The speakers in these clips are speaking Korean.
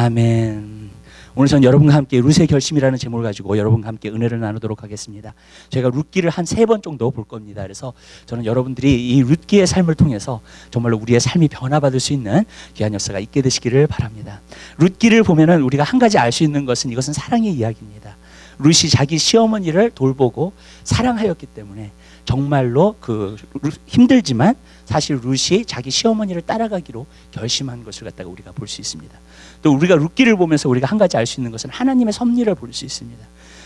아멘. 오늘 전 여러분과 함께 룻의 결심이라는 제목을 가지고 여러분과 함께 은혜를 나누도록 하겠습니다. 저희가 룻기를 한 3번 정도 볼 겁니다. 그래서 저는 여러분들이 이 룻기의 삶을 통해서 정말로 우리의 삶이 변화받을 수 있는 귀한 역사가 있게 되시기를 바랍니다. 룻기를 보면은 우리가 한 가지 알 수 있는 것은 이것은 사랑의 이야기입니다. 룻이 자기 시어머니를 돌보고 사랑하였기 때문에 정말로 힘들지만 사실 룻이 자기 시어머니를 따라가기로 결심한 것을 갖다가 우리가 볼 수 있습니다. 또 우리가 룻기를 보면서 우리가 한 가지 알 수 있는 것은 하나님의 섭리를 볼 수 있습니다.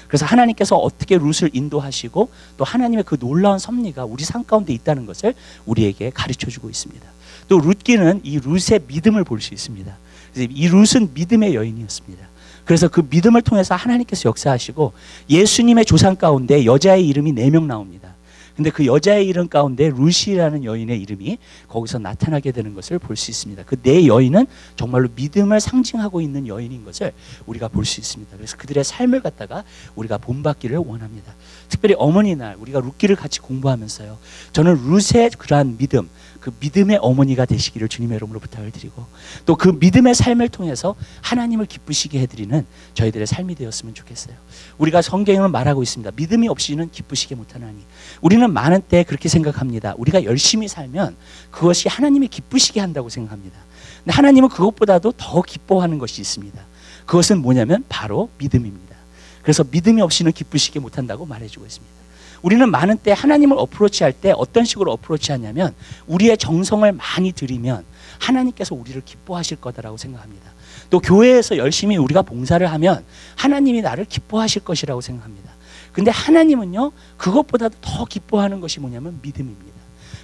그래서 하나님께서 어떻게 룻을 인도하시고 또 하나님의 그 놀라운 섭리가 우리 삶 가운데 있다는 것을 우리에게 가르쳐주고 있습니다. 또 룻기는 이 룻의 믿음을 볼 수 있습니다. 그래서 이 룻은 믿음의 여인이었습니다. 그래서 그 믿음을 통해서 하나님께서 역사하시고 예수님의 조상 가운데 여자의 이름이 4명 나옵니다. 근데 그 여자의 이름 가운데 룻이라는 여인의 이름이 거기서 나타나게 되는 것을 볼 수 있습니다. 그 4여인은 정말로 믿음을 상징하고 있는 여인인 것을 우리가 볼 수 있습니다. 그래서 그들의 삶을 갖다가 우리가 본받기를 원합니다. 특별히 어머니 날 우리가 룻기를 같이 공부하면서요, 저는 룻의 그러한 믿음, 그 믿음의 어머니가 되시기를 주님의 이름으로 부탁을 드리고 또 그 믿음의 삶을 통해서 하나님을 기쁘시게 해드리는 저희들의 삶이 되었으면 좋겠어요. 우리가 성경은 말하고 있습니다. 믿음이 없이는 기쁘시게 못하나니. 우리는 많은 때 그렇게 생각합니다. 우리가 열심히 살면 그것이 하나님이 기쁘시게 한다고 생각합니다. 근데 하나님은 그것보다도 더 기뻐하는 것이 있습니다. 그것은 뭐냐면 바로 믿음입니다. 그래서 믿음이 없이는 기쁘시게 못한다고 말해주고 있습니다. 우리는 많은 때 하나님을 어프로치할 때 어떤 식으로 어프로치하냐면 우리의 정성을 많이 들이면 하나님께서 우리를 기뻐하실 거다라고 생각합니다. 또 교회에서 열심히 우리가 봉사를 하면 하나님이 나를 기뻐하실 것이라고 생각합니다. 근데 하나님은요, 그것보다도 더 기뻐하는 것이 뭐냐면 믿음입니다.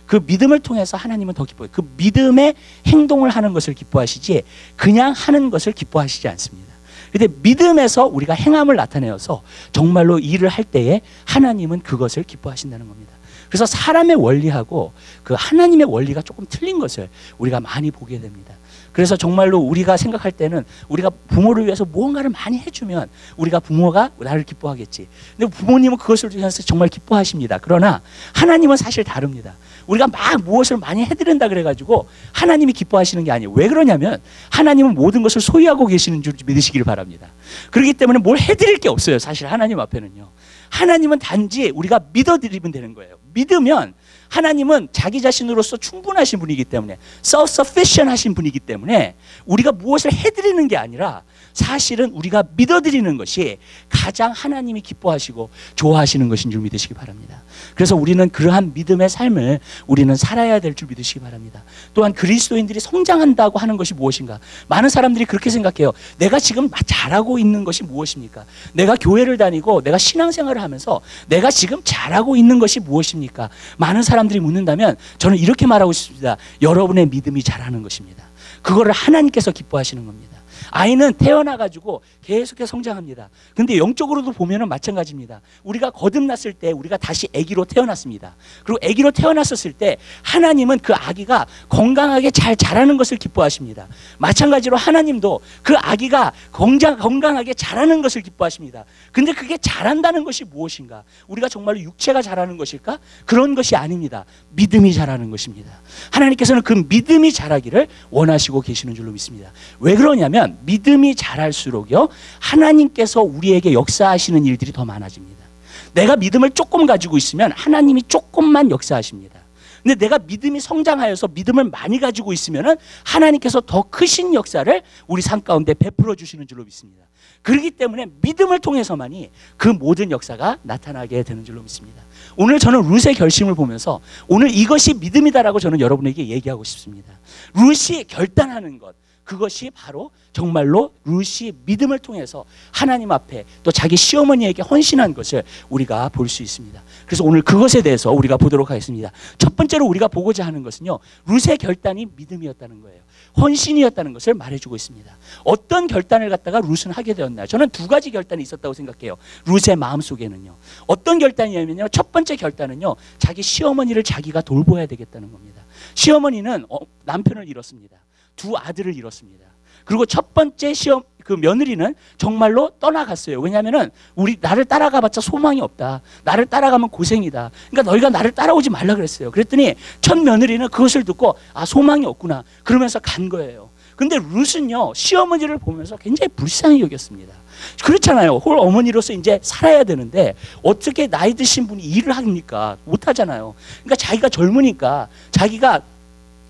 그 믿음을 통해서 하나님은 더 기뻐해요. 그 믿음의 행동을 하는 것을 기뻐하시지 그냥 하는 것을 기뻐하시지 않습니다. 그런데 믿음에서 우리가 행함을 나타내어서 정말로 일을 할 때에 하나님은 그것을 기뻐하신다는 겁니다. 그래서 사람의 원리하고 그 하나님의 원리가 조금 틀린 것을 우리가 많이 보게 됩니다. 그래서 정말로 우리가 생각할 때는 우리가 부모를 위해서 무언가를 많이 해주면 우리가 부모가 나를 기뻐하겠지. 근데 부모님은 그것을 위해서 정말 기뻐하십니다. 그러나 하나님은 사실 다릅니다. 우리가 막 무엇을 많이 해드린다 그래가지고 하나님이 기뻐하시는 게 아니에요. 왜 그러냐면 하나님은 모든 것을 소유하고 계시는 줄 믿으시기를 바랍니다. 그렇기 때문에 뭘 해드릴 게 없어요. 사실 하나님 앞에는요. 하나님은 단지 우리가 믿어드리면 되는 거예요. 믿으면 하나님은 자기 자신으로서 충분하신 분이기 때문에 self-sufficient 하신 분이기 때문에 우리가 무엇을 해드리는 게 아니라 사실은 우리가 믿어드리는 것이 가장 하나님이 기뻐하시고 좋아하시는 것인 줄 믿으시기 바랍니다. 그래서 우리는 그러한 믿음의 삶을 우리는 살아야 될 줄 믿으시기 바랍니다. 또한 그리스도인들이 성장한다고 하는 것이 무엇인가? 많은 사람들이 그렇게 생각해요. 내가 지금 잘하고 있는 것이 무엇입니까? 내가 교회를 다니고 내가 신앙생활을 하면서 내가 지금 잘하고 있는 것이 무엇입니까? 많은 사람들이 묻는다면 저는 이렇게 말하고 싶습니다. 여러분의 믿음이 잘하는 것입니다. 그거를 하나님께서 기뻐하시는 겁니다. 아이는 태어나가지고 계속해서 성장합니다. 근데 영적으로도 보면은 마찬가지입니다. 우리가 거듭났을 때 우리가 다시 아기로 태어났습니다. 그리고 아기로 태어났었을 때 하나님은 그 아기가 건강하게 잘 자라는 것을 기뻐하십니다. 마찬가지로 하나님도 그 아기가 건강하게 자라는 것을 기뻐하십니다. 근데 그게 자란다는 것이 무엇인가? 우리가 정말로 육체가 자라는 것일까? 그런 것이 아닙니다. 믿음이 자라는 것입니다. 하나님께서는 그 믿음이 자라기를 원하시고 계시는 줄로 믿습니다. 왜 그러냐면 믿음이 자랄수록요 하나님께서 우리에게 역사하시는 일들이 더 많아집니다. 내가 믿음을 조금 가지고 있으면 하나님이 조금만 역사하십니다. 근데 내가 믿음이 성장하여서 믿음을 많이 가지고 있으면 하나님께서 더 크신 역사를 우리 삶 가운데 베풀어 주시는 줄로 믿습니다. 그렇기 때문에 믿음을 통해서만이 그 모든 역사가 나타나게 되는 줄로 믿습니다. 오늘 저는 룻의 결심을 보면서 오늘 이것이 믿음이다라고 저는 여러분에게 얘기하고 싶습니다. 룻이 결단하는 것, 그것이 바로 정말로 룻이 믿음을 통해서 하나님 앞에 또 자기 시어머니에게 헌신한 것을 우리가 볼 수 있습니다. 그래서 오늘 그것에 대해서 우리가 보도록 하겠습니다. 첫 번째로 우리가 보고자 하는 것은요, 룻의 결단이 믿음이었다는 거예요. 헌신이었다는 것을 말해주고 있습니다. 어떤 결단을 갖다가 룻은 하게 되었나요? 저는 2가지 결단이 있었다고 생각해요. 룻의 마음속에는요. 어떤 결단이냐면요, 첫 번째 결단은요, 자기 시어머니를 자기가 돌보아야 되겠다는 겁니다. 시어머니는 남편을 잃었습니다. 2 아들을 잃었습니다. 그리고 첫 번째 그 며느리는 정말로 떠나갔어요. 왜냐하면은 나를 따라가봤자 소망이 없다. 나를 따라가면 고생이다. 그러니까 너희가 나를 따라오지 말라 그랬어요. 그랬더니 첫 며느리는 그것을 듣고 소망이 없구나. 그러면서 간 거예요. 근데 룻은요, 시어머니를 보면서 굉장히 불쌍히 여겼습니다. 그렇잖아요. 홀 어머니로서 이제 살아야 되는데 어떻게 나이 드신 분이 일을 합니까? 못 하잖아요. 그러니까 자기가 젊으니까 자기가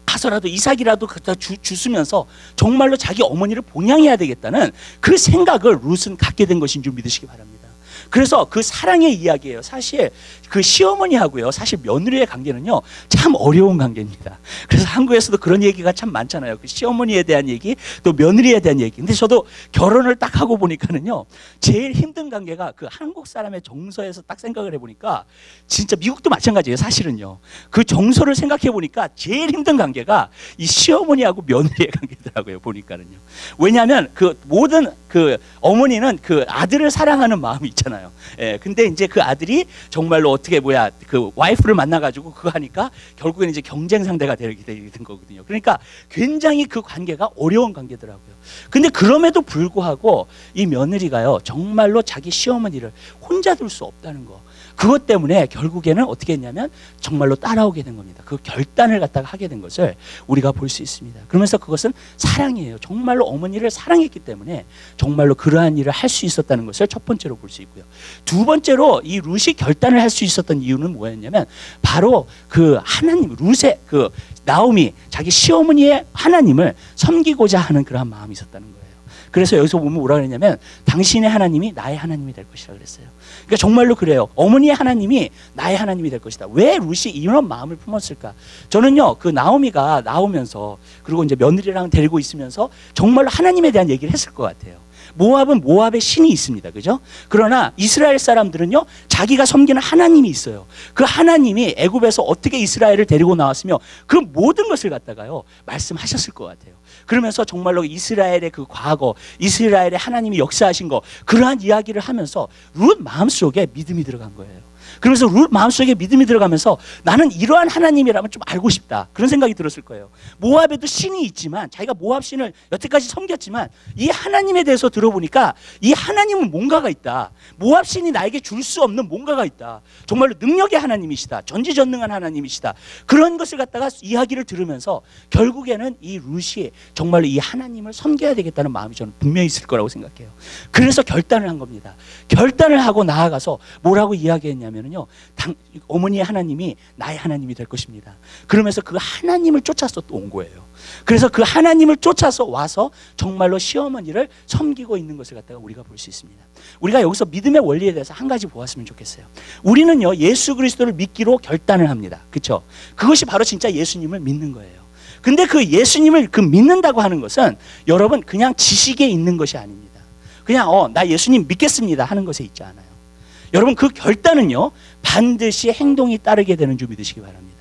가서라도 이삭이라도 갖다 주시면서 정말로 자기 어머니를 봉양해야 되겠다는 그 생각을 룻은 갖게 된 것인 줄 믿으시기 바랍니다. 그래서 그 사랑의 이야기예요. 사실 그 시어머니하고요, 사실 며느리의 관계는요 참 어려운 관계입니다. 그래서 한국에서도 그런 얘기가 참 많잖아요. 그 시어머니에 대한 얘기, 또 며느리에 대한 얘기. 근데 저도 결혼을 딱 하고 보니까는요, 제일 힘든 관계가 그 한국 사람의 정서에서 딱 생각을 해보니까 진짜 미국도 마찬가지예요. 사실은요, 그 정서를 생각해 보니까 제일 힘든 관계가 이 시어머니하고 며느리의 관계더라고요. 보니까는요. 왜냐하면 그 모든 그 어머니는 그 아들을 사랑하는 마음이 있잖아요. 예, 근데 이제 그 아들이 정말로 어떻게 그 와이프를 만나가지고 그거 하니까 결국에는 이제 경쟁 상대가 되게 된 거거든요. 그러니까 굉장히 그 관계가 어려운 관계더라고요. 근데 그럼에도 불구하고 이 며느리가요, 정말로 자기 시어머니를 혼자 둘 수 없다는 거. 그것 때문에 결국에는 어떻게 했냐면 정말로 따라오게 된 겁니다. 그 결단을 갖다가 하게 된 것을 우리가 볼 수 있습니다. 그러면서 그것은 사랑이에요. 정말로 어머니를 사랑했기 때문에 정말로 그러한 일을 할 수 있었다는 것을 첫 번째로 볼 수 있고요. 두 번째로 이 룻이 결단을 할 수 있었던 이유는 뭐였냐면 바로 그 하나님, 룻의 그 나오미, 자기 시어머니의 하나님을 섬기고자 하는 그러한 마음이 있었다는 거예요. 그래서 여기서 보면 뭐라 그랬냐면 당신의 하나님이 나의 하나님이 될 것이라 그랬어요. 그러니까 정말로 그래요. 어머니의 하나님이 나의 하나님이 될 것이다. 왜 룻이 이런 마음을 품었을까? 저는요, 그 나오미가 나오면서 그리고 이제 며느리랑 데리고 있으면서 정말로 하나님에 대한 얘기를 했을 것 같아요. 모압은 모압의 신이 있습니다. 그죠? 그러나 이스라엘 사람들은요, 자기가 섬기는 하나님이 있어요. 그 하나님이 애굽에서 어떻게 이스라엘을 데리고 나왔으며 그 모든 것을 갖다가요 말씀하셨을 것 같아요. 그러면서 정말로 이스라엘의 그 과거, 이스라엘의 하나님이 역사하신 거, 그러한 이야기를 하면서 룻 마음속에 믿음이 들어간 거예요. 그러면서 룻 마음속에 믿음이 들어가면서 나는 이러한 하나님이라면 좀 알고 싶다, 그런 생각이 들었을 거예요. 모압에도 신이 있지만 자기가 모압 신을 여태까지 섬겼지만 이 하나님에 대해서 들어보니까 이 하나님은 뭔가가 있다. 모압 신이 나에게 줄 수 없는 뭔가가 있다. 정말로 능력의 하나님이시다. 전지전능한 하나님이시다. 그런 것을 갖다가 이야기를 들으면서 결국에는 이 룻이 정말로 이 하나님을 섬겨야 되겠다는 마음이 저는 분명히 있을 거라고 생각해요. 그래서 결단을 한 겁니다. 결단을 하고 나아가서 뭐라고 이야기했냐면요, 어머니의 하나님이 나의 하나님이 될 것입니다. 그러면서 그 하나님을 쫓아서 또 온 거예요. 그래서 그 하나님을 쫓아서 와서 정말로 시어머니를 섬기고 있는 것을 갖다가 우리가 볼 수 있습니다. 우리가 여기서 믿음의 원리에 대해서 한 가지 보았으면 좋겠어요. 우리는요, 예수 그리스도를 믿기로 결단을 합니다. 그렇죠? 그것이 바로 진짜 예수님을 믿는 거예요. 근데 그 예수님을 믿는다고 하는 것은 여러분 그냥 지식에 있는 것이 아닙니다. 그냥 나 예수님 믿겠습니다 하는 것에 있지 않아요. 여러분 그 결단은요, 반드시 행동이 따르게 되는 줄 믿으시기 바랍니다.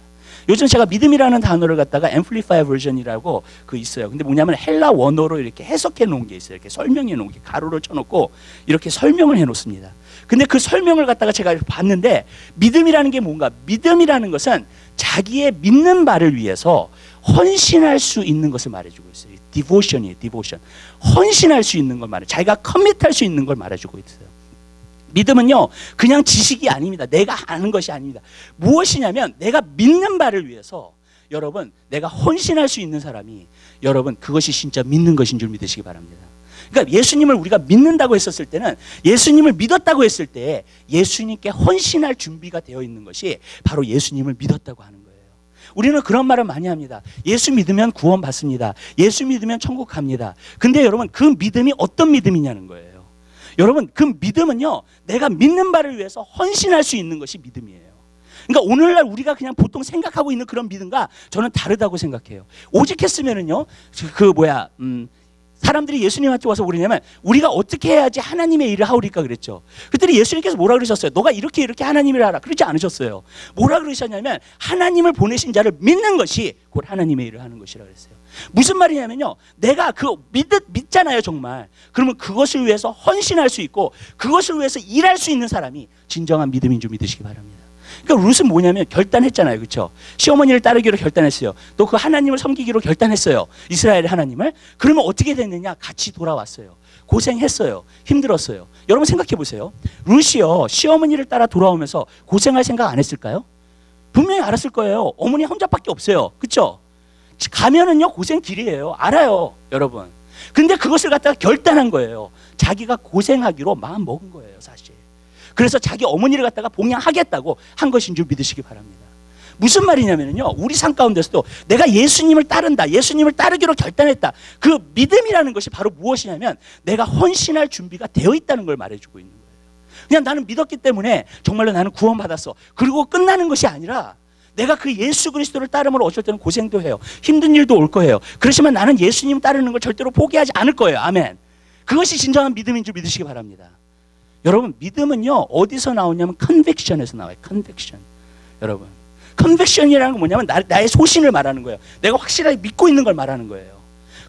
요즘 제가 믿음이라는 단어를 갖다가 앰플리파이 버전이라고 있어요. 근데 뭐냐면 헬라 원어로 이렇게 해석해 놓은 게 있어요. 이렇게 설명해 놓은 게, 가로를 쳐놓고 이렇게 설명을 해 놓습니다. 근데 그 설명을 갖다가 제가 봤는데, 믿음이라는 게 뭔가? 믿음이라는 것은 자기의 믿는 바를 위해서 헌신할 수 있는 것을 말해주고 있어요. 디보션이에요, 디보션. 헌신할 수 있는 걸 말해요. 자기가 커밋할 수 있는 걸 말해주고 있어요. 믿음은요, 그냥 지식이 아닙니다. 내가 아는 것이 아닙니다. 무엇이냐면 내가 믿는 바를 위해서 여러분 내가 헌신할 수 있는 사람이, 여러분 그것이 진짜 믿는 것인 줄 믿으시기 바랍니다. 그러니까 예수님을 우리가 믿는다고 했었을 때는, 예수님을 믿었다고 했을 때 예수님께 헌신할 준비가 되어 있는 것이 바로 예수님을 믿었다고 하는 거예요. 우리는 그런 말을 많이 합니다. 예수 믿으면 구원 받습니다. 예수 믿으면 천국 갑니다. 근데 여러분 그 믿음이 어떤 믿음이냐는 거예요. 여러분 그 믿음은요, 내가 믿는 바를 위해서 헌신할 수 있는 것이 믿음이에요. 그러니까 오늘날 우리가 그냥 보통 생각하고 있는 그런 믿음과 저는 다르다고 생각해요. 오직 했으면은요, 사람들이 예수님한테 와서 그러냐면 우리가 어떻게 해야지 하나님의 일을 하오리까 그랬죠. 그랬더니 예수님께서 뭐라 그러셨어요? 너가 이렇게 하나님을 하라, 그러지 않으셨어요. 뭐라 그러셨냐면 하나님을 보내신 자를 믿는 것이 곧 하나님의 일을 하는 것이라 그랬어요. 무슨 말이냐면요, 내가 믿잖아요 정말. 그러면 그것을 위해서 헌신할 수 있고 그것을 위해서 일할 수 있는 사람이 진정한 믿음인 줄 믿으시기 바랍니다. 그러니까 룻은 뭐냐면 결단했잖아요. 그렇죠? 시어머니를 따르기로 결단했어요. 또 그 하나님을 섬기기로 결단했어요. 이스라엘의 하나님을. 그러면 어떻게 됐느냐? 같이 돌아왔어요. 고생했어요. 힘들었어요. 여러분 생각해 보세요. 룻이요, 시어머니를 따라 돌아오면서 고생할 생각 안 했을까요? 분명히 알았을 거예요. 어머니 혼자밖에 없어요. 그렇죠? 가면은요 고생 길이에요. 알아요, 여러분. 근데 그것을 갖다가 결단한 거예요. 자기가 고생하기로 마음 먹은 거예요, 사실. 그래서 자기 어머니를 갖다가 봉양하겠다고 한 것인 줄 믿으시기 바랍니다. 무슨 말이냐면요, 우리 삶 가운데서도 내가 예수님을 따른다, 예수님을 따르기로 결단했다. 그 믿음이라는 것이 바로 무엇이냐면 내가 헌신할 준비가 되어 있다는 걸 말해주고 있는 거예요. 그냥 나는 믿었기 때문에 정말로 나는 구원받았어. 그리고 끝나는 것이 아니라 내가 그 예수 그리스도를 따름으로 어쩔 때는 고생도 해요. 힘든 일도 올 거예요. 그렇지만 나는 예수님 따르는 걸 절대로 포기하지 않을 거예요. 아멘. 그것이 진정한 믿음인 줄 믿으시기 바랍니다. 여러분, 믿음은요 어디서 나오냐면 컨빅션에서 나와요. 컨빅션. 여러분, 컨빅션이라는 건 뭐냐면 나의 소신을 말하는 거예요. 내가 확실하게 믿고 있는 걸 말하는 거예요.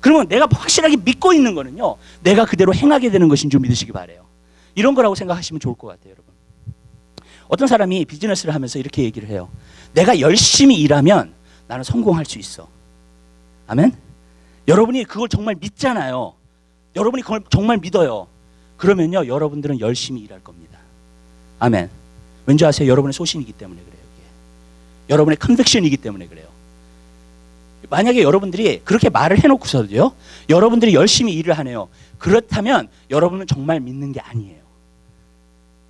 그러면 내가 확실하게 믿고 있는 거는요 내가 그대로 행하게 되는 것인 줄 믿으시기 바라요. 이런 거라고 생각하시면 좋을 것 같아요. 여러분, 어떤 사람이 비즈니스를 하면서 이렇게 얘기를 해요. 내가 열심히 일하면 나는 성공할 수 있어. 아멘? 여러분이 그걸 정말 믿잖아요. 여러분이 그걸 정말 믿어요. 그러면요 여러분들은 열심히 일할 겁니다. 아멘. 왠지 아세요? 여러분의 소신이기 때문에 그래요. 이게. 여러분의 컨빅션이기 때문에 그래요. 만약에 여러분들이 그렇게 말을 해놓고서도요 여러분들이 열심히 일을 하네요. 그렇다면 여러분은 정말 믿는 게 아니에요.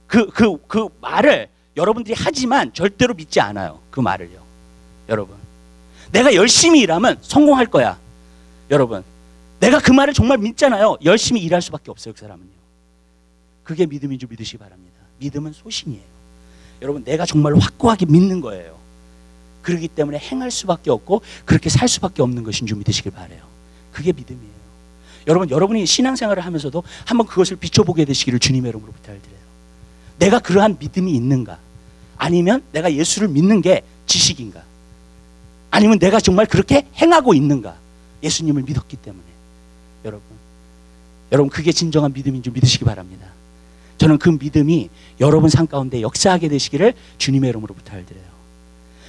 그 말을 여러분들이 하지만 절대로 믿지 않아요. 그 말을요. 여러분, 내가 열심히 일하면 성공할 거야. 여러분, 내가 그 말을 정말 믿잖아요. 열심히 일할 수밖에 없어요. 그 사람은요. 그게 믿음인 줄 믿으시기 바랍니다. 믿음은 소신이에요. 여러분, 내가 정말 확고하게 믿는 거예요. 그렇기 때문에 행할 수밖에 없고 그렇게 살 수밖에 없는 것인 줄 믿으시길 바라요. 그게 믿음이에요. 여러분, 여러분이 신앙생활을 하면서도 한번 그것을 비춰보게 되시기를 주님의 이름으로 부탁드려요. 내가 그러한 믿음이 있는가? 아니면 내가 예수를 믿는 게 지식인가? 아니면 내가 정말 그렇게 행하고 있는가? 예수님을 믿었기 때문에. 여러분 그게 진정한 믿음인 줄 믿으시기 바랍니다. 저는 그 믿음이 여러분 삶 가운데 역사하게 되시기를 주님의 이름으로 부탁을 드려요.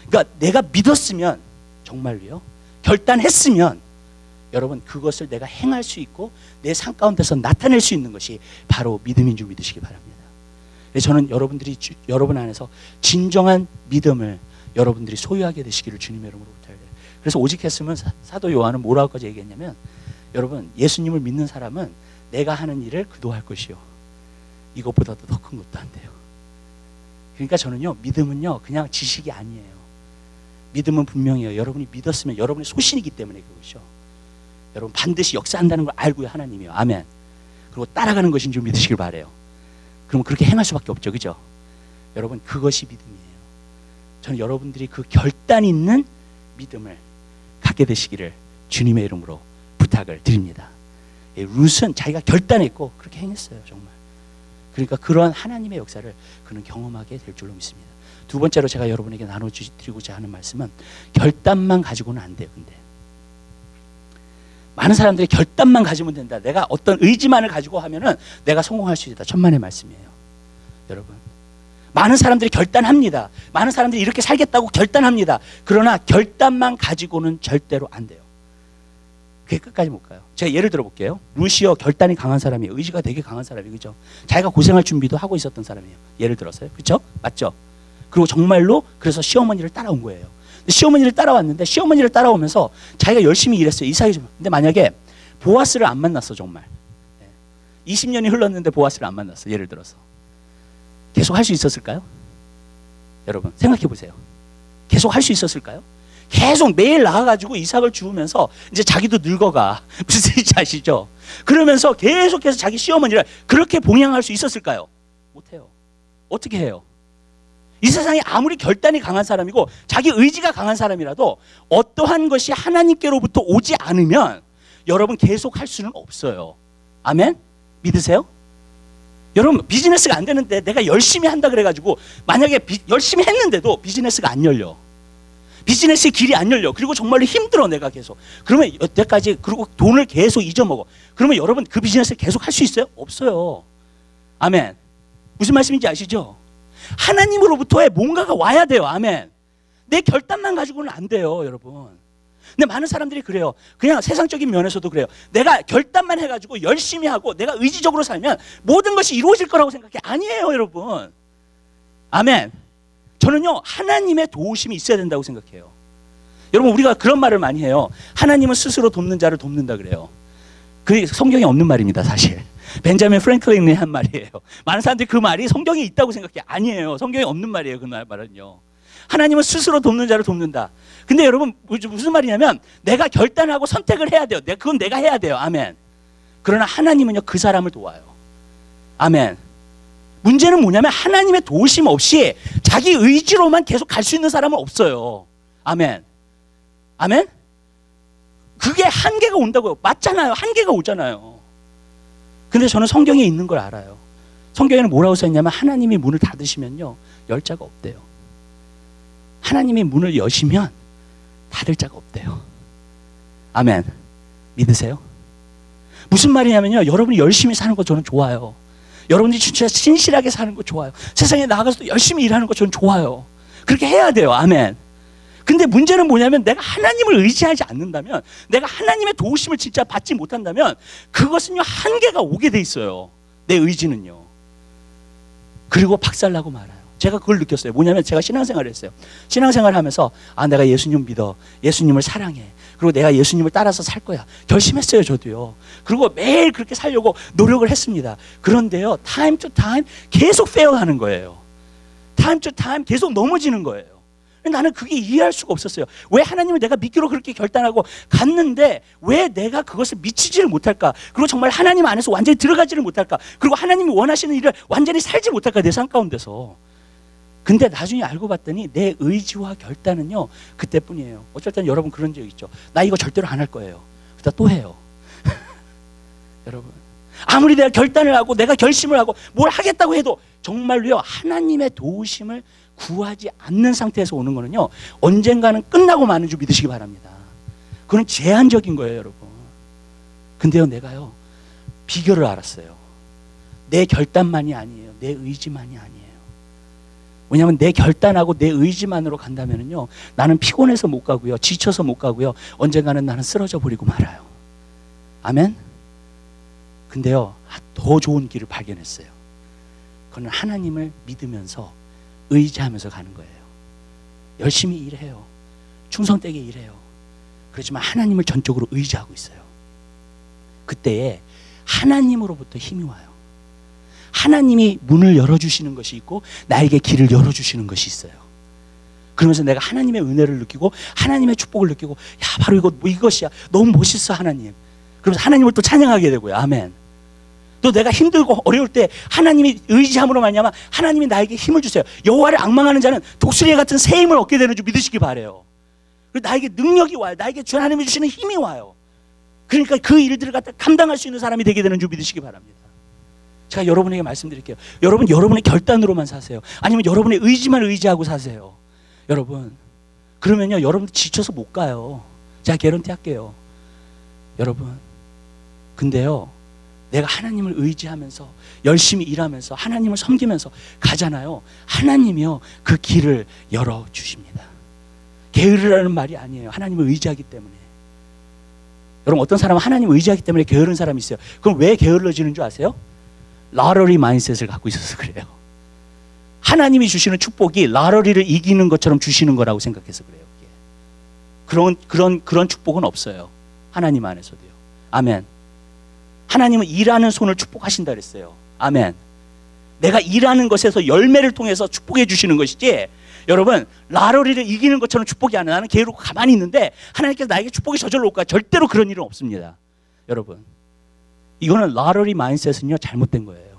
그러니까 내가 믿었으면, 정말로요, 결단했으면 여러분 그것을 내가 행할 수 있고 내 삶 가운데서 나타낼 수 있는 것이 바로 믿음인 줄 믿으시기 바랍니다. 저는 여러분들이 여러분 안에서 진정한 믿음을 여러분들이 소유하게 되시기를 주님의 이름으로 부탁드려요. 그래서 오직 했으면 사도 요한은 뭐라고까지 얘기했냐면, 여러분 예수님을 믿는 사람은 내가 하는 일을 그도 할 것이요 이것보다도 더 큰 것도 안 돼요. 그러니까 저는요 믿음은요 그냥 지식이 아니에요. 믿음은 분명해요. 여러분이 믿었으면 여러분의 소신이기 때문에 그것이요. 여러분 반드시 역사한다는 걸 알고요 하나님이요. 아멘. 그리고 따라가는 것인 줄 믿으시길 바라요. 그러면 그렇게 행할 수밖에 없죠. 그죠? 여러분 그것이 믿음이에요. 저는 여러분들이 그 결단 있는 믿음을 갖게 되시기를 주님의 이름으로 부탁을 드립니다. 룻은 자기가 결단했고 그렇게 행했어요. 정말. 그러니까 그러한 하나님의 역사를 그는 경험하게 될 줄로 믿습니다. 두 번째로 제가 여러분에게 나눠드리고자 하는 말씀은 결단만 가지고는 안 돼요. 근데 많은 사람들이 결단만 가지면 된다. 내가 어떤 의지만을 가지고 하면은 내가 성공할 수 있다. 천만의 말씀이에요. 여러분, 많은 사람들이 결단합니다. 많은 사람들이 이렇게 살겠다고 결단합니다. 그러나 결단만 가지고는 절대로 안 돼요. 그게 끝까지 못 가요. 제가 예를 들어 볼게요. 룻이요 결단이 강한 사람이에요. 의지가 되게 강한 사람이에요. 그죠? 자기가 고생할 준비도 하고 있었던 사람이에요. 예를 들어서요. 그렇죠? 맞죠? 그리고 정말로 그래서 시어머니를 따라온 거예요. 시어머니를 따라왔는데 시어머니를 따라오면서 자기가 열심히 일했어요. 이삭이 좀. 근데 만약에 보아스를 안 만났어 정말. 20년이 흘렀는데 보아스를 안 만났어. 예를 들어서. 계속 할 수 있었을까요? 여러분 생각해 보세요. 계속 할 수 있었을까요? 계속 매일 나가가지고 이삭을 주우면서 이제 자기도 늙어가. 무슨 뜻인지 아시죠? 그러면서 계속해서 자기 시어머니를 그렇게 봉양할 수 있었을까요? 못해요. 어떻게 해요? 이 세상에 아무리 결단이 강한 사람이고 자기 의지가 강한 사람이라도 어떠한 것이 하나님께로부터 오지 않으면 여러분 계속 할 수는 없어요. 아멘? 믿으세요? 여러분 비즈니스가 안 되는데 내가 열심히 한다 그래가지고 만약에 열심히 했는데도 비즈니스가 안 열려. 비즈니스의 길이 안 열려. 그리고 정말로 힘들어 내가 계속. 그러면 여태까지 그리고 돈을 계속 잊어먹어. 그러면 여러분 그 비즈니스를 계속 할 수 있어요? 없어요. 아멘. 무슨 말씀인지 아시죠? 하나님으로부터의 뭔가가 와야 돼요. 아멘. 내 결단만 가지고는 안 돼요, 여러분. 근데 많은 사람들이 그래요. 그냥 세상적인 면에서도 그래요. 내가 결단만 해가지고 열심히 하고 내가 의지적으로 살면 모든 것이 이루어질 거라고 생각해. 아니에요, 여러분. 아멘. 저는요, 하나님의 도우심이 있어야 된다고 생각해요. 여러분 우리가 그런 말을 많이 해요. 하나님은 스스로 돕는 자를 돕는다 그래요. 그게 성경에 없는 말입니다 사실. 벤자민 프랭클린이 한 말이에요. 많은 사람들이 그 말이 성경에 있다고 생각해. 아니에요. 성경에 없는 말이에요. 그 말은요. 하나님은 스스로 돕는 자를 돕는다. 근데 여러분 무슨 말이냐면 내가 결단하고 선택을 해야 돼요. 그건 내가 해야 돼요. 아멘. 그러나 하나님은요 그 사람을 도와요. 아멘. 문제는 뭐냐면 하나님의 도우심 없이 자기 의지로만 계속 갈 수 있는 사람은 없어요. 아멘. 아멘. 그게 한계가 온다고요. 맞잖아요. 한계가 오잖아요. 근데 저는 성경에 있는 걸 알아요. 성경에는 뭐라고 써있냐면 하나님이 문을 닫으시면요 열 자가 없대요. 하나님이 문을 여시면 닫을 자가 없대요. 아멘. 믿으세요? 무슨 말이냐면요 여러분이 열심히 사는 거 저는 좋아요. 여러분들이 진짜 신실하게 사는 거 좋아요. 세상에 나가서 열심히 일하는 거 저는 좋아요. 그렇게 해야 돼요. 아멘. 근데 문제는 뭐냐면 내가 하나님을 의지하지 않는다면, 내가 하나님의 도우심을 진짜 받지 못한다면 그것은요 한계가 오게 돼 있어요. 내 의지는요. 그리고 박살나고 말아요. 제가 그걸 느꼈어요. 뭐냐면 제가 신앙생활을 했어요. 신앙생활을 하면서 내가 예수님 믿어. 예수님을 사랑해. 그리고 내가 예수님을 따라서 살 거야. 결심했어요 저도요. 그리고 매일 그렇게 살려고 노력을 했습니다. 그런데요 타임 투 타임 계속 페어하는 거예요. 타임 투 타임 계속 넘어지는 거예요. 나는 그게 이해할 수가 없었어요. 왜 하나님을 내가 믿기로 그렇게 결단하고 갔는데 왜 내가 그것을 미치지를 못할까? 그리고 정말 하나님 안에서 완전히 들어가지를 못할까? 그리고 하나님이 원하시는 일을 완전히 살지 못할까? 내 삶 가운데서. 근데 나중에 알고 봤더니 내 의지와 결단은요 그때뿐이에요. 어쩔 때는 여러분 그런 적 있죠. 나 이거 절대로 안 할 거예요. 그러다 또 해요. 여러분 아무리 내가 결단을 하고 내가 결심을 하고 뭘 하겠다고 해도 정말로요 하나님의 도우심을 구하지 않는 상태에서 오는 거는요 언젠가는 끝나고 마는 줄 믿으시기 바랍니다. 그건 제한적인 거예요 여러분. 근데요 내가요 비결을 알았어요. 내 결단만이 아니에요. 내 의지만이 아니에요. 왜냐하면 내 결단하고 내 의지만으로 간다면요 나는 피곤해서 못 가고요 지쳐서 못 가고요 언젠가는 나는 쓰러져 버리고 말아요. 아멘. 근데요 더 좋은 길을 발견했어요. 그건 하나님을 믿으면서 의지하면서 가는 거예요. 열심히 일해요. 충성되게 일해요. 그렇지만 하나님을 전적으로 의지하고 있어요. 그때에 하나님으로부터 힘이 와요. 하나님이 문을 열어주시는 것이 있고 나에게 길을 열어주시는 것이 있어요. 그러면서 내가 하나님의 은혜를 느끼고 하나님의 축복을 느끼고 야 바로 이것이야. 너무 멋있어 하나님. 그러면서 하나님을 또 찬양하게 되고요. 아멘. 또 내가 힘들고 어려울 때 하나님이 의지함으로 말미암아 하나님이 나에게 힘을 주세요. 여호와를 앙망하는 자는 독수리 같은 새 힘을 얻게 되는 줄 믿으시기 바라요. 그리고 나에게 능력이 와요. 나에게 주 하나님이 주시는 힘이 와요. 그러니까 그 일들을 갖다 감당할 수 있는 사람이 되게 되는 줄 믿으시기 바랍니다. 제가 여러분에게 말씀드릴게요. 여러분 여러분의 결단으로만 사세요. 아니면 여러분의 의지만 의지하고 사세요. 여러분 그러면요 여러분 지쳐서 못 가요. 제가 개런티 할게요. 여러분 근데요 내가 하나님을 의지하면서 열심히 일하면서 하나님을 섬기면서 가잖아요. 하나님이요 그 길을 열어주십니다. 게으르라는 말이 아니에요. 하나님을 의지하기 때문에. 여러분 어떤 사람은 하나님을 의지하기 때문에 게으른 사람이 있어요. 그럼 왜 게을러지는 줄 아세요? 라러리 마인셋을 갖고 있어서 그래요. 하나님이 주시는 축복이 라러리를 이기는 것처럼 주시는 거라고 생각해서 그래요. 그런 축복은 없어요. 하나님 안에서도요. 아멘. 하나님은 일하는 손을 축복하신다 그랬어요. 아멘. 내가 일하는 것에서 열매를 통해서 축복해 주시는 것이지 여러분 라러리를 이기는 것처럼 축복이 아니라 나는 게으르고 가만히 있는데 하나님께서 나에게 축복이 저절로 올까? 절대로 그런 일은 없습니다. 여러분 이거는 라러리 마인셋은요 잘못된 거예요.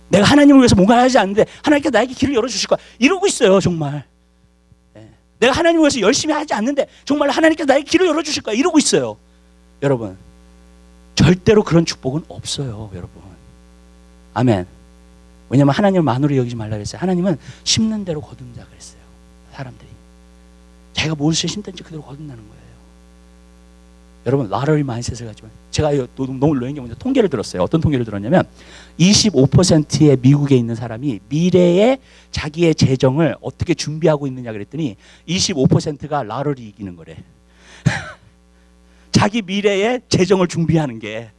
내가 하나님을 위해서 뭔가 하지 않는데 하나님께서 나에게 길을 열어주실 거야 이러고 있어요 정말. 내가 하나님을 위해서 열심히 하지 않는데 정말 하나님께서 나에게 길을 열어주실 거야 이러고 있어요. 여러분 절대로 그런 축복은 없어요 여러분. 아멘. 왜냐하면 하나님을 만으로 여기지 말라 그랬어요. 하나님은 심는 대로 거둔다 그랬어요. 사람들이 자기가 무엇을 심든지 그대로 거둔다는 거예요. 여러분 라러리 마인셋을 가지고 제가 너무 놀란 게 뭐냐 통계를 들었어요. 어떤 통계를 들었냐면 25%의 미국에 있는 사람이 미래에 자기의 재정을 어떻게 준비하고 있느냐 그랬더니 25%가 라러리 이기는 거래. 자기 미래에 재정을 준비하는 게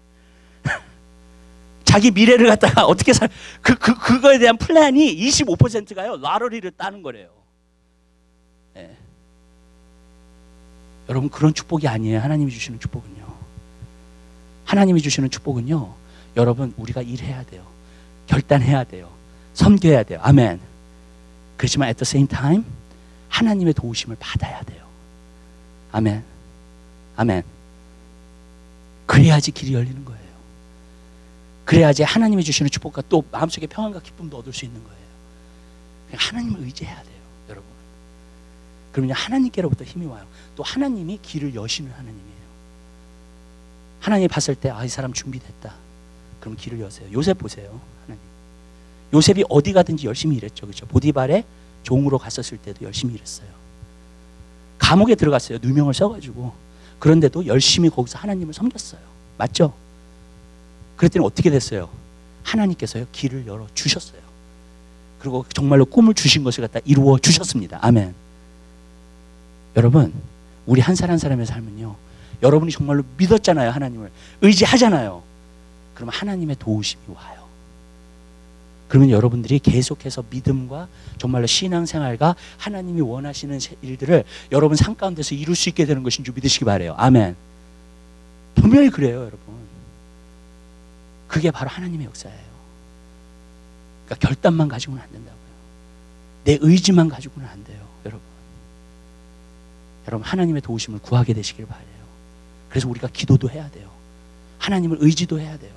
자기 미래를 갖다가 어떻게 그거에 대한 플랜이 25%가요 라러리를 따는 거래요. 네. 여러분 그런 축복이 아니에요. 하나님이 주시는 축복은요. 하나님이 주시는 축복은요. 여러분 우리가 일해야 돼요. 결단해야 돼요. 섬겨야 돼요. 아멘. 그렇지만 at the same time 하나님의 도우심을 받아야 돼요. 아멘. 아멘. 그래야지 길이 열리는 거예요. 그래야지 하나님이 주시는 축복과 또 마음속에 평안과 기쁨도 얻을 수 있는 거예요. 하나님을 의지해야 돼요. 여러분. 그러면 하나님께로부터 힘이 와요. 또 하나님이 길을 여시는 하나님이에요. 하나님이 봤을 때 이 사람 준비됐다. 그럼 길을 여세요. 요셉 보세요. 하나님. 요셉이 어디 가든지 열심히 일했죠. 그렇죠? 보디발의 종으로 갔었을 때도 열심히 일했어요. 감옥에 들어갔어요. 누명을 써가지고. 그런데도 열심히 거기서 하나님을 섬겼어요. 맞죠? 그랬더니 어떻게 됐어요? 하나님께서요 길을 열어 주셨어요. 그리고 정말로 꿈을 주신 것을 갖다 이루어 주셨습니다. 아멘. 여러분 우리 한 사람 한 사람의 삶은요 여러분이 정말로 믿었잖아요. 하나님을 의지하잖아요. 그러면 하나님의 도우심이 와요. 그러면 여러분들이 계속해서 믿음과 정말로 신앙생활과 하나님이 원하시는 일들을 여러분 삶 가운데서 이룰 수 있게 되는 것인 줄 믿으시기 바라요. 아멘. 분명히 그래요. 여러분 그게 바로 하나님의 역사예요. 그러니까 결단만 가지고는 안 된다고요. 내 의지만 가지고는 안 돼요. 여러분 하나님의 도우심을 구하게 되시길 바라요. 그래서 우리가 기도도 해야 돼요. 하나님을 의지도 해야 돼요.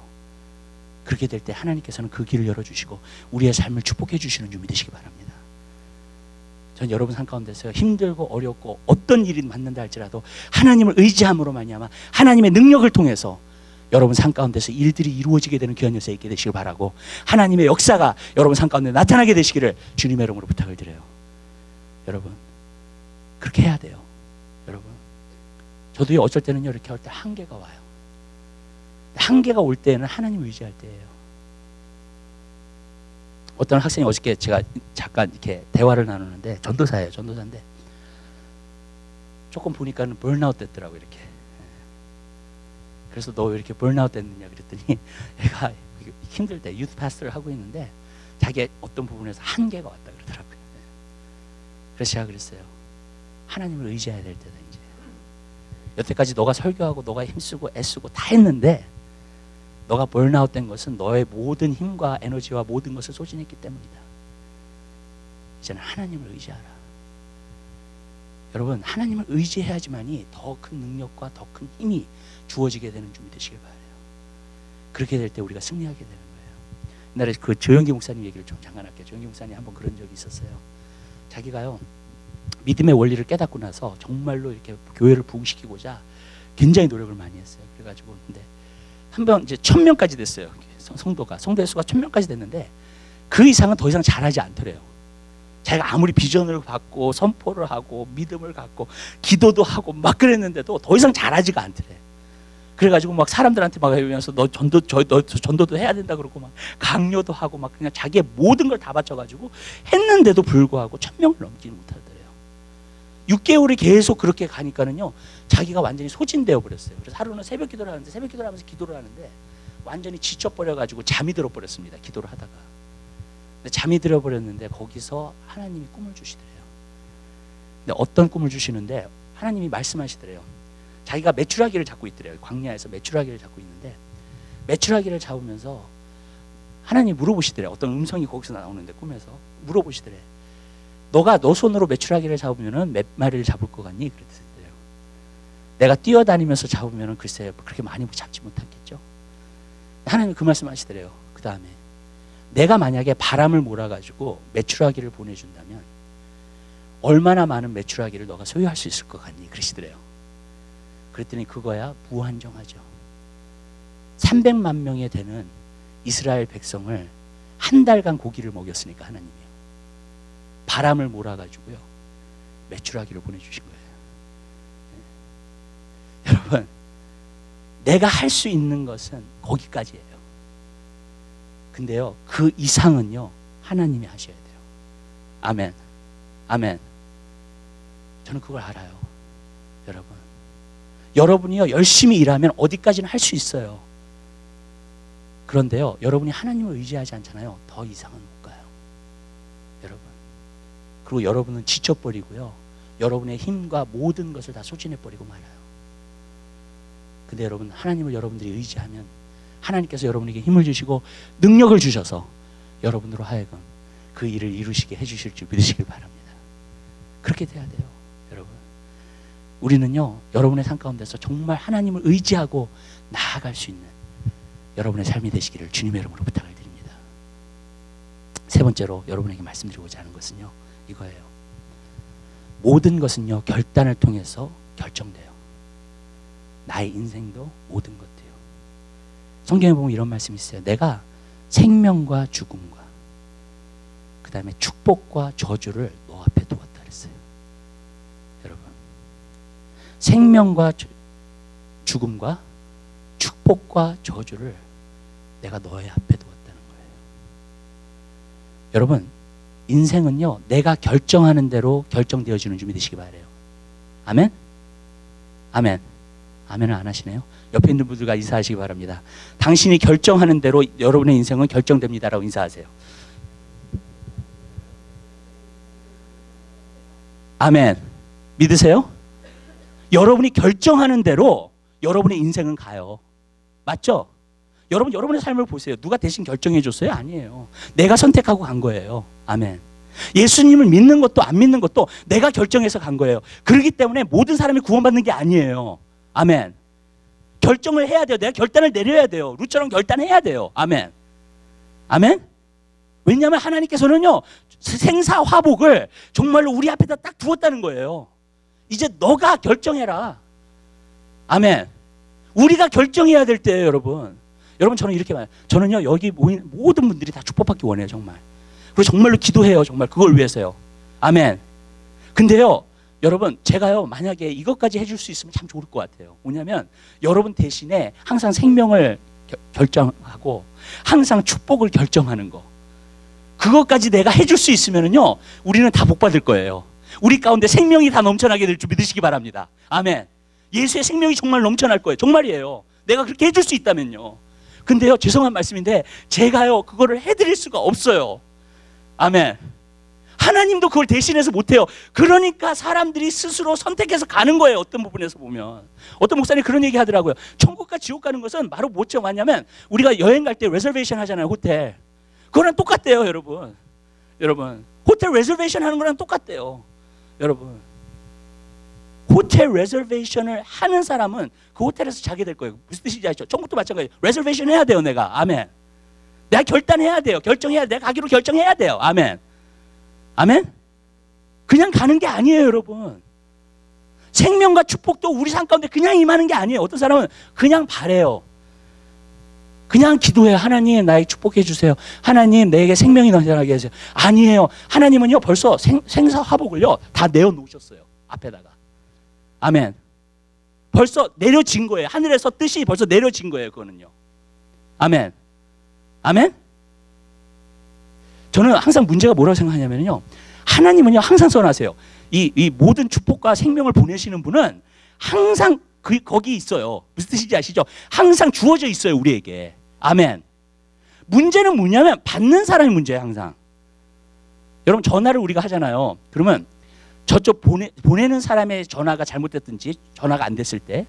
그렇게 될 때 하나님께서는 그 길을 열어주시고 우리의 삶을 축복해 주시는 줄 믿으시기 바랍니다. 전 여러분 삶 가운데서 힘들고 어렵고 어떤 일이 만난다 할지라도 하나님을 의지함으로 말미암아 하나님의 능력을 통해서 여러분 삶 가운데서 일들이 이루어지게 되는 귀한 역사에 있게 되시길 바라고 하나님의 역사가 여러분 삶 가운데 나타나게 되시기를 주님의 이름으로 부탁을 드려요. 여러분 그렇게 해야 돼요. 여러분 저도 어쩔 때는요 이렇게 할 때 한계가 와요. 한계가 올 때는 하나님을 의지할 때예요. 어떤 학생이 어저께 제가 잠깐 이렇게 대화를 나누는데 전도사예요. 전도사인데 조금 보니까는 번아웃 됐더라고 이렇게. 그래서 너 왜 이렇게 번아웃 됐느냐 그랬더니 얘가 힘들 때 유th 파스터를 하고 있는데 자기 어떤 부분에서 한계가 왔다 그러더라고요. 그래서 제가 그랬어요. 하나님을 의지해야 될 때다 이제. 여태까지 너가 설교하고 너가 힘쓰고 애쓰고 다 했는데 너가 번아웃 된 것은 너의 모든 힘과 에너지와 모든 것을 소진했기 때문이다. 이제는 하나님을 의지하라. 여러분 하나님을 의지해야지만이 더 큰 능력과 더 큰 힘이 주어지게 되는 줄 믿으시길 바라요. 그렇게 될 때 우리가 승리하게 되는 거예요. 옛날에 그 조영기 목사님 얘기를 좀 잠깐 할게요. 조영기 목사님 한번 그런 적이 있었어요. 자기가요 믿음의 원리를 깨닫고 나서 정말로 이렇게 교회를 부흥시키고자 굉장히 노력을 많이 했어요. 그래가지고 근데 한번 이제 1000명까지 됐어요. 성도의 수가 1000명까지 됐는데 그 이상은 더 이상 잘하지 않더래요. 자기가 아무리 비전을 받고 선포를 하고 믿음을 갖고 기도도 하고 막 그랬는데도 더 이상 잘하지가 않더래. 그래가지고 막 사람들한테 막 하면서 너 전도도 해야 된다 그러고 막 강요도 하고 막 그냥 자기의 모든 걸 다 바쳐가지고 했는데도 불구하고 1000명을 넘지 못하더래요. 6개월이 계속 그렇게 가니까는요 자기가 완전히 소진되어 버렸어요. 그래서 하루는 새벽 기도를 하는데 새벽 기도를 하면서 기도를 하는데 완전히 지쳐버려가지고 잠이 들어버렸습니다. 기도를 하다가. 근데 잠이 들어버렸는데 거기서 하나님이 꿈을 주시더래요. 근데 어떤 꿈을 주시는데 하나님이 말씀하시더래요. 자기가 메추라기를 잡고 있더래요. 광야에서 메추라기를 잡고 있는데 메추라기를 잡으면서 하나님이 물어보시더래요. 어떤 음성이 거기서 나오는데 꿈에서 물어보시더래요. 너가 너 손으로 메추라기를 잡으면은 몇 마리를 잡을 것 같니? 그랬더래요. 내가 뛰어다니면서 잡으면은 글쎄 그렇게 많이 잡지 못하겠죠. 하나님이 그 말씀하시더래요. 그 다음에 내가 만약에 바람을 몰아가지고 메추라기를 보내준다면 얼마나 많은 메추라기를 너가 소유할 수 있을 것 같니? 그러시더래요. 그랬더니 그거야 무한정하죠. 300만 명에 되는 이스라엘 백성을 한 달간 고기를 먹였으니까 하나님이요. 바람을 몰아가지고요 메추라기를 보내주신 거예요. 여러분 내가 할 수 있는 것은 거기까지예요. 근데요 그 이상은요 하나님이 하셔야 돼요. 아멘. 아멘. 저는 그걸 알아요. 여러분이요 열심히 일하면 어디까지는 할 수 있어요. 그런데요 여러분이 하나님을 의지하지 않잖아요. 더 이상은 못 가요. 여러분. 그리고 여러분은 지쳐버리고요 여러분의 힘과 모든 것을 다 소진해버리고 말아요. 근데 여러분, 하나님을 여러분들이 의지하면 하나님께서 여러분에게 힘을 주시고 능력을 주셔서 여러분으로 하여금 그 일을 이루시게 해주실 줄 믿으시길 바랍니다. 그렇게 돼야 돼요, 여러분. 우리는요, 여러분의 삶 가운데서 정말 하나님을 의지하고 나아갈 수 있는 여러분의 삶이 되시기를 주님의 이름으로 부탁을 드립니다. 세 번째로 여러분에게 말씀드리고자 하는 것은요, 이거예요. 모든 것은요, 결단을 통해서 결정돼요. 나의 인생도 모든 것도요. 성경에 보면 이런 말씀이 있어요. 내가 생명과 죽음과 그 다음에 축복과 저주를 너 앞에 두었다 그랬어요. 여러분, 생명과 죽음과 축복과 저주를 내가 너의 앞에 두었다는 거예요. 여러분, 인생은요, 내가 결정하는 대로 결정되어지는 줄 믿으시기 바라요. 아멘? 아멘. 아멘을 안 하시네요. 옆에 있는 분들과 인사하시기 바랍니다. 당신이 결정하는 대로 여러분의 인생은 결정됩니다라고 인사하세요. 아멘. 믿으세요? 여러분이 결정하는 대로 여러분의 인생은 가요. 맞죠? 여러분, 여러분의 삶을 보세요. 누가 대신 결정해 줬어요? 아니에요. 내가 선택하고 간 거예요. 아멘. 예수님을 믿는 것도 안 믿는 것도 내가 결정해서 간 거예요. 그렇기 때문에 모든 사람이 구원받는 게 아니에요. 아멘. 결정을 해야 돼요. 내가 결단을 내려야 돼요. 룻처럼 결단해야 돼요. 아멘. 아멘. 왜냐하면 하나님께서는요, 생사화복을 정말로 우리 앞에다 딱 두었다는 거예요. 이제 너가 결정해라. 아멘. 우리가 결정해야 될 때예요, 여러분. 여러분, 저는 이렇게 말해요. 저는요, 여기 모인 모든 분들이 다 축복받기 원해요, 정말. 그리고 정말로 기도해요, 정말 그걸 위해서요. 아멘. 근데요, 여러분, 제가요, 만약에 이것까지 해줄 수 있으면 참 좋을 것 같아요. 뭐냐면 여러분 대신에 항상 생명을 결정하고 항상 축복을 결정하는 거, 그것까지 내가 해줄 수 있으면은요, 우리는 다 복 받을 거예요. 우리 가운데 생명이 다 넘쳐나게 될 줄 믿으시기 바랍니다. 아멘. 예수의 생명이 정말 넘쳐날 거예요. 정말이에요. 내가 그렇게 해줄 수 있다면요. 근데요, 죄송한 말씀인데 제가요, 그거를 해드릴 수가 없어요. 아멘. 하나님도 그걸 대신해서 못해요. 그러니까 사람들이 스스로 선택해서 가는 거예요. 어떤 부분에서 보면. 어떤 목사님이 그런 얘기 하더라고요. 천국과 지옥 가는 것은 바로 뭐죠? 뭐냐면 우리가 여행 갈 때 레저베이션 하잖아요. 호텔. 그거랑 똑같대요, 여러분. 여러분, 호텔 레저베이션 하는 거랑 똑같대요. 여러분, 호텔 레저베이션을 하는 사람은 그 호텔에서 자게 될 거예요. 무슨 뜻인지 아시죠? 천국도 마찬가지예요. 레저베이션 해야 돼요, 내가. 아멘. 내가 결단해야 돼요. 결정해야 돼요. 내가 가기로 결정해야 돼요. 아멘. 아멘? 그냥 가는 게 아니에요, 여러분. 생명과 축복도 우리 삶 가운데 그냥 임하는 게 아니에요. 어떤 사람은 그냥 바래요. 그냥 기도해요. 하나님, 나에게 축복해 주세요. 하나님, 내게 생명이 넘쳐나게 해주세요. 아니에요. 하나님은요, 벌써 생사화복을요, 다 내어놓으셨어요. 앞에다가. 아멘. 벌써 내려진 거예요. 하늘에서 뜻이 벌써 내려진 거예요, 그거는요. 아멘. 아멘? 저는 항상 문제가 뭐라고 생각하냐면요, 하나님은요, 항상 써놨어요. 이 모든 축복과 생명을 보내시는 분은 항상 거기 있어요. 무슨 뜻인지 아시죠? 항상 주어져 있어요, 우리에게. 아멘. 문제는 뭐냐면 받는 사람이 문제예요, 항상. 여러분, 전화를 우리가 하잖아요. 그러면 저쪽 보내는 사람의 전화가 잘못됐든지, 전화가 안 됐을 때,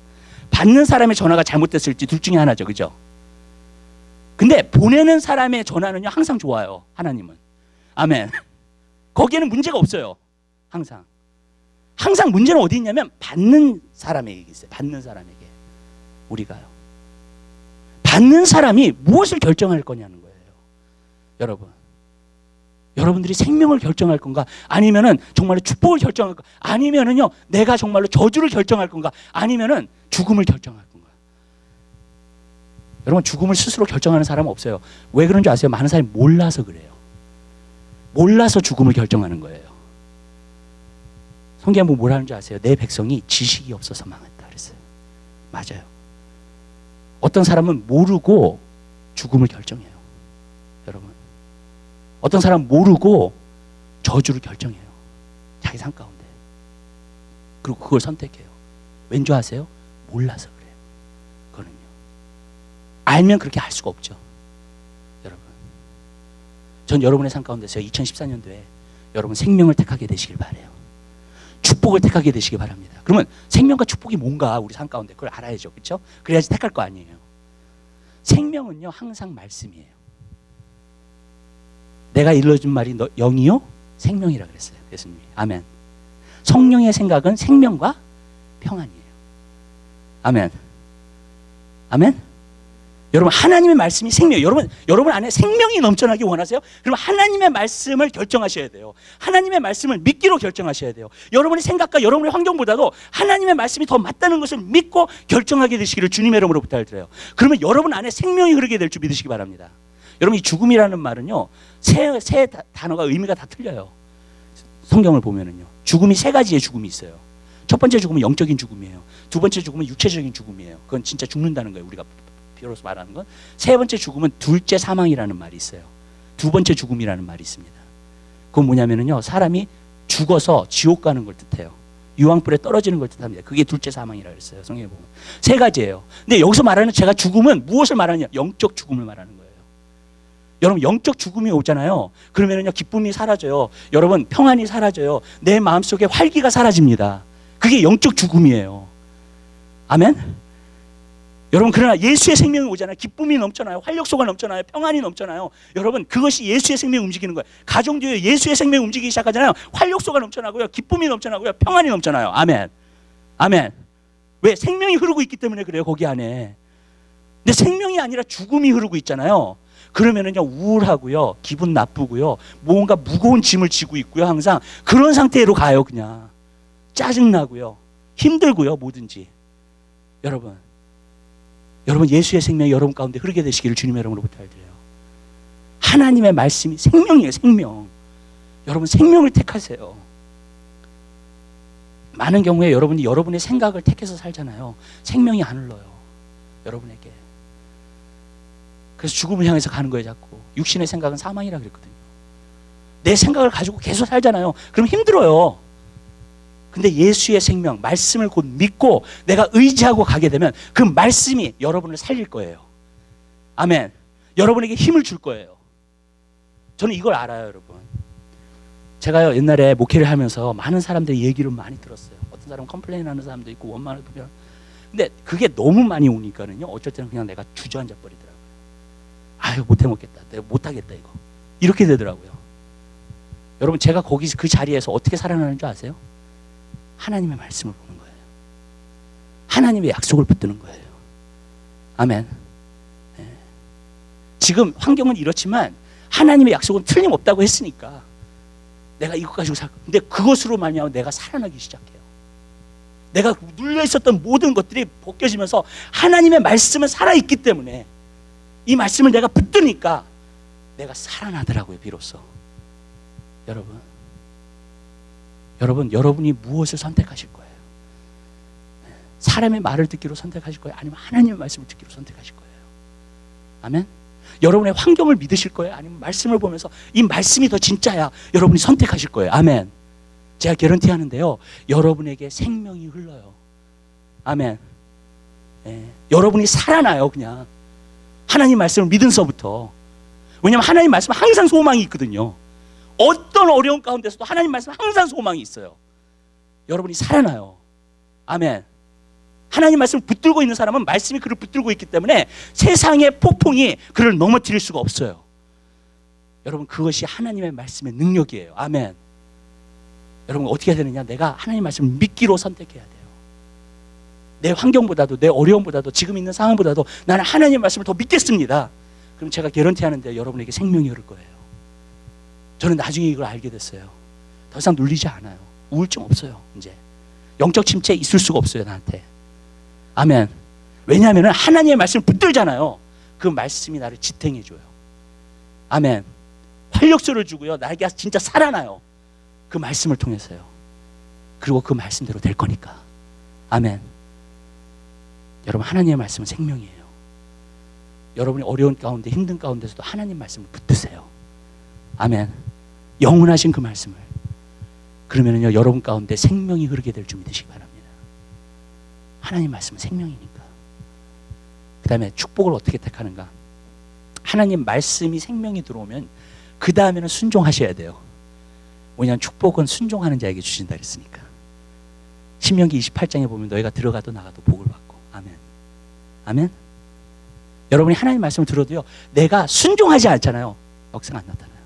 받는 사람의 전화가 잘못됐을지 둘 중에 하나죠, 그죠? 근데 보내는 사람의 전화는요, 항상 좋아요, 하나님은. 아멘. 거기에는 문제가 없어요. 항상. 항상 문제는 어디 있냐면 받는 사람에게 있어요. 받는 사람에게. 우리가요. 받는 사람이 무엇을 결정할 거냐는 거예요. 여러분. 여러분들이 생명을 결정할 건가? 아니면은 정말로 축복을 결정할 건가? 아니면은요, 내가 정말로 저주를 결정할 건가? 아니면은 죽음을 결정할 건가? 여러분, 죽음을 스스로 결정하는 사람은 없어요. 왜 그런지 아세요? 많은 사람이 몰라서 그래요. 몰라서 죽음을 결정하는 거예요. 성경에 보면 뭐라는 줄 아세요? 내 백성이 지식이 없어서 망했다 그랬어요. 맞아요. 어떤 사람은 모르고 죽음을 결정해요. 여러분, 어떤 사람은 모르고 저주를 결정해요. 자기 삶 가운데. 그리고 그걸 선택해요. 왠지 아세요? 몰라서 그래요. 그거는요. 알면 그렇게 할 수가 없죠. 여러분, 전 여러분의 삶 가운데서 2014년도에 여러분 생명을 택하게 되시길 바라요. 축복 축복을 택하게 되시기 바랍니다. 그러면 생명과 축복이 뭔가 우리 삶 가운데 그걸 알아야죠. 그렇죠? 그래야지 택할 거 아니에요. 생명은요 항상 말씀이에요. 내가 일러준 말이 영이요 생명이라 그랬어요. 예수님이. 아멘. 성령의 생각은 생명과 평안이에요. 아멘. 아멘. 여러분 하나님의 말씀이 생명. 여러분 안에 생명이 넘쳐나기 원하세요? 그럼 하나님의 말씀을 결정하셔야 돼요. 하나님의 말씀을 믿기로 결정하셔야 돼요. 여러분의 생각과 여러분의 환경보다도 하나님의 말씀이 더 맞다는 것을 믿고 결정하게 되시기를 주님의 이름으로 부탁드려요. 그러면 여러분 안에 생명이 흐르게 될 줄 믿으시기 바랍니다. 여러분 이 죽음이라는 말은요 세 단어가 의미가 다 틀려요. 성경을 보면은요 죽음이 세 가지의 죽음이 있어요. 첫 번째 죽음은 영적인 죽음이에요. 두 번째 죽음은 육체적인 죽음이에요. 그건 진짜 죽는다는 거예요. 우리가 비로소 말하는 건. 세 번째 죽음은 둘째 사망이라는 말이 있어요. 두 번째 죽음이라는 말이 있습니다. 그건 뭐냐면은요 사람이 죽어서 지옥 가는 걸 뜻해요. 유황불에 떨어지는 걸 뜻합니다. 그게 둘째 사망이라고 했어요. 성경에 보면 세 가지예요. 근데 여기서 말하는 제가 죽음은 무엇을 말하느냐? 영적 죽음을 말하는 거예요. 여러분 영적 죽음이 오잖아요. 그러면은요 기쁨이 사라져요. 여러분 평안이 사라져요. 내 마음속에 활기가 사라집니다. 그게 영적 죽음이에요. 아멘. 여러분 그러나 예수의 생명이 오잖아요. 기쁨이 넘쳐나요. 활력소가 넘쳐나요. 평안이 넘쳐나요. 여러분 그것이 예수의 생명이 움직이는 거예요. 가정 뒤에 예수의 생명이 움직이기 시작하잖아요. 활력소가 넘쳐나고요. 기쁨이 넘쳐나고요. 평안이 넘쳐나요. 아멘. 아멘. 왜? 생명이 흐르고 있기 때문에 그래요. 거기 안에. 근데 생명이 아니라 죽음이 흐르고 있잖아요. 그러면은요 우울하고요. 기분 나쁘고요. 뭔가 무거운 짐을 지고 있고요. 항상 그런 상태로 가요. 그냥 짜증나고요. 힘들고요. 뭐든지. 여러분 예수의 생명이 여러분 가운데 흐르게 되시기를 주님의 이름으로 부탁드려요. 하나님의 말씀이 생명이에요. 생명. 여러분 생명을 택하세요. 많은 경우에 여러분이 여러분의 생각을 택해서 살잖아요. 생명이 안 흘러요. 여러분에게. 그래서 죽음을 향해서 가는 거예요. 자꾸. 육신의 생각은 사망이라 그랬거든요. 내 생각을 가지고 계속 살잖아요. 그럼 힘들어요. 근데 예수의 생명, 말씀을 곧 믿고 내가 의지하고 가게 되면 그 말씀이 여러분을 살릴 거예요. 아멘. 여러분에게 힘을 줄 거예요. 저는 이걸 알아요, 여러분. 제가요 옛날에 목회를 하면서 많은 사람들의 얘기를 많이 들었어요. 어떤 사람은 컴플레인하는 사람도 있고 원망을 하면. 근데 그게 너무 많이 오니까는요 어쩔 때는 그냥 내가 주저앉아 버리더라고요. 아유 못해 먹겠다. 내가 못하겠다 이거. 이렇게 되더라고요. 여러분 제가 거기 그 자리에서 어떻게 살아나는 줄 아세요? 하나님의 말씀을 보는 거예요. 하나님의 약속을 붙드는 거예요. 아멘. 네. 지금 환경은 이렇지만 하나님의 약속은 틀림없다고 했으니까 내가 이것 가지고 살 거야. 근데 그것으로 말미암아 내가 살아나기 시작해요. 내가 눌려 있었던 모든 것들이 벗겨지면서 하나님의 말씀은 살아있기 때문에 이 말씀을 내가 붙드니까 내가 살아나더라고요. 비로소. 여러분이 무엇을 선택하실 거예요? 사람의 말을 듣기로 선택하실 거예요? 아니면 하나님의 말씀을 듣기로 선택하실 거예요? 아멘? 여러분의 환경을 믿으실 거예요? 아니면 말씀을 보면서 이 말씀이 더 진짜야 여러분이 선택하실 거예요? 아멘. 제가 개런티 하는데요 여러분에게 생명이 흘러요. 아멘. 여러분이 살아나요. 그냥 하나님 말씀을 믿음서부터. 왜냐하면 하나님 말씀은 항상 소망이 있거든요. 어떤 어려운 가운데서도 하나님 말씀 항상 소망이 있어요. 여러분이 살아나요. 아멘. 하나님 말씀을 붙들고 있는 사람은 말씀이 그를 붙들고 있기 때문에 세상의 폭풍이 그를 넘어뜨릴 수가 없어요. 여러분 그것이 하나님의 말씀의 능력이에요. 아멘. 여러분 어떻게 해야 되느냐? 내가 하나님 말씀을 믿기로 선택해야 돼요. 내 환경보다도 내 어려움보다도 지금 있는 상황보다도 나는 하나님 말씀을 더 믿겠습니다. 그럼 제가 개런티 하는데 여러분에게 생명이 흐를 거예요. 저는 나중에 이걸 알게 됐어요. 더 이상 눌리지 않아요. 우울증 없어요. 이제 영적 침체 있을 수가 없어요. 나한테. 아멘. 왜냐하면 하나님의 말씀을 붙들잖아요. 그 말씀이 나를 지탱해줘요. 아멘. 활력소를 주고요. 나에게 진짜 살아나요. 그 말씀을 통해서요. 그리고 그 말씀대로 될 거니까. 아멘. 여러분 하나님의 말씀은 생명이에요. 여러분이 어려운 가운데 힘든 가운데서도 하나님 말씀을 붙드세요. 아멘. 영원하신 그 말씀을. 그러면은요 여러분 가운데 생명이 흐르게 될 줄 믿으시기 바랍니다. 하나님 말씀은 생명이니까. 그 다음에 축복을 어떻게 택하는가? 하나님 말씀이 생명이 들어오면 그 다음에는 순종하셔야 돼요. 왜냐하면 축복은 순종하는 자에게 주신다 그랬으니까. 신명기 28장에 보면 너희가 들어가도 나가도 복을 받고. 아멘. 아멘. 여러분이 하나님 말씀을 들어도요, 내가 순종하지 않잖아요, 역사가 안 나타나요.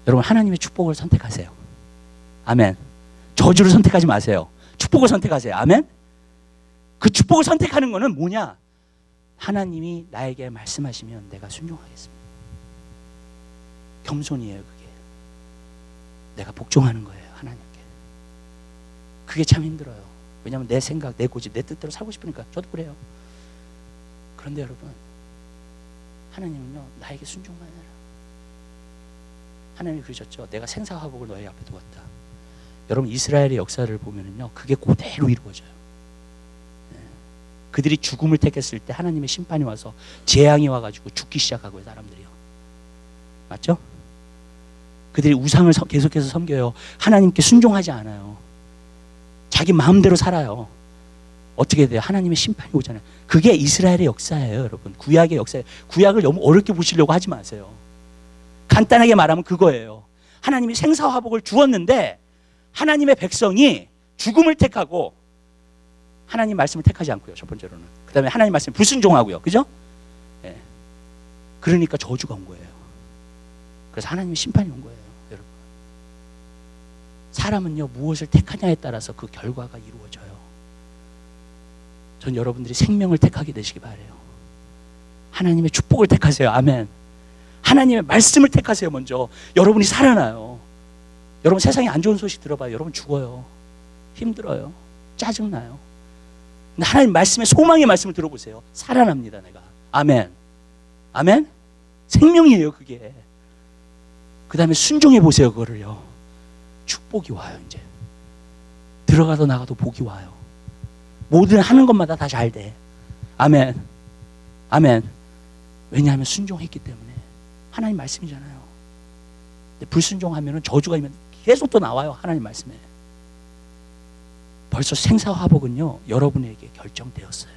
여러분, 하나님의 축복을 선택하세요. 아멘. 저주를 선택하지 마세요. 축복을 선택하세요. 아멘. 그 축복을 선택하는 거는 뭐냐? 하나님이 나에게 말씀하시면 내가 순종하겠습니다. 겸손이에요. 그게 내가 복종하는 거예요, 하나님께. 그게 참 힘들어요. 왜냐하면 내 생각, 내 고집, 내 뜻대로 살고 싶으니까. 저도 그래요. 그런데 여러분, 하나님은요, 나에게 순종만 해라. 하나님이 그러셨죠. 내가 생사화복을 너희 앞에 두었다. 여러분, 이스라엘의 역사를 보면은요, 그게 그대로 이루어져요. 그들이 죽음을 택했을 때 하나님의 심판이 와서 재앙이 와가지고 죽기 시작하고요, 사람들이요. 맞죠? 그들이 우상을 계속해서 섬겨요. 하나님께 순종하지 않아요. 자기 마음대로 살아요. 어떻게 돼요? 하나님의 심판이 오잖아요. 그게 이스라엘의 역사예요, 여러분. 구약의 역사예요. 구약을 너무 어렵게 보시려고 하지 마세요. 간단하게 말하면 그거예요. 하나님이 생사화복을 주었는데 하나님의 백성이 죽음을 택하고 하나님 말씀을 택하지 않고요, 첫 번째로는. 그 다음에 하나님 말씀에 불순종하고요. 그죠? 예. 그러니까 저주가 온 거예요. 그래서 하나님의 심판이 온 거예요, 여러분. 사람은요, 무엇을 택하냐에 따라서 그 결과가 이루어져요. 전 여러분들이 생명을 택하게 되시기 바라요. 하나님의 축복을 택하세요. 아멘. 하나님의 말씀을 택하세요, 먼저. 여러분이 살아나요. 여러분, 세상에 안 좋은 소식 들어봐요. 여러분 죽어요. 힘들어요. 짜증나요. 근데 하나님 말씀의 소망의 말씀을 들어보세요. 살아납니다, 내가. 아멘. 아멘. 생명이에요, 그게. 그 다음에 순종해 보세요, 그거를요. 축복이 와요, 이제. 들어가도 나가도 복이 와요. 모든 하는 것마다 다 잘 돼. 아멘. 아멘. 왜냐하면 순종했기 때문에. 하나님 말씀이잖아요. 근데 불순종하면 저주가 있으면 계속 또 나와요, 하나님 말씀에. 벌써 생사화복은요, 여러분에게 결정되었어요.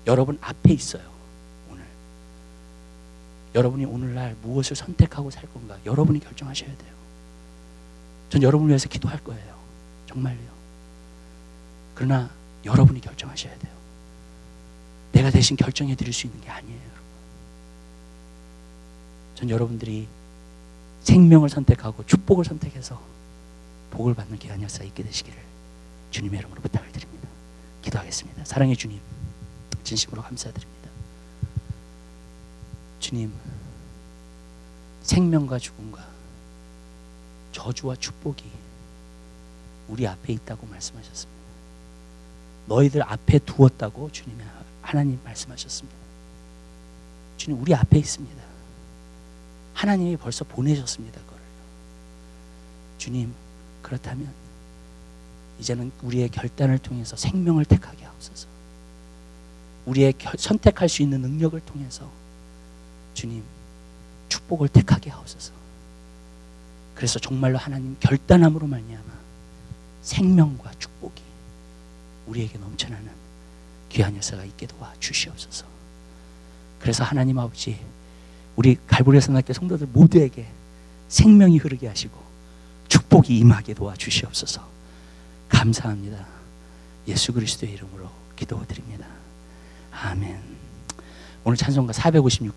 여러분 앞에 있어요, 오늘. 여러분이 오늘날 무엇을 선택하고 살 건가, 여러분이 결정하셔야 돼요. 전 여러분을 위해서 기도할 거예요. 정말요. 그러나 여러분이 결정하셔야 돼요. 내가 대신 결정해 드릴 수 있는 게 아니에요, 여러분. 전 여러분들이 생명을 선택하고 축복을 선택해서 복을 받는 귀한 역사 있게 되시기를 주님의 이름으로 부탁을 드립니다. 기도하겠습니다. 사랑의 주님, 진심으로 감사드립니다. 주님, 생명과 죽음과 저주와 축복이 우리 앞에 있다고 말씀하셨습니다. 너희들 앞에 두었다고 주님의 하나님 말씀하셨습니다. 주님, 우리 앞에 있습니다. 하나님이 벌써 보내셨습니다, 그걸. 주님, 그렇다면 이제는 우리의 결단을 통해서 생명을 택하게 하옵소서. 우리의 선택할 수 있는 능력을 통해서 주님, 축복을 택하게 하옵소서. 그래서 정말로 하나님 결단함으로 말미암아 생명과 축복이 우리에게 넘쳐나는 귀한 역사가 있게 도와 주시옵소서. 그래서 하나님 아버지, 우리 갈보리 선악교 성도들 모두에게 생명이 흐르게 하시고 축복이 임하게 도와 주시옵소서. 감사합니다. 예수 그리스도의 이름으로 기도드립니다. 아멘. 오늘 찬송가 456장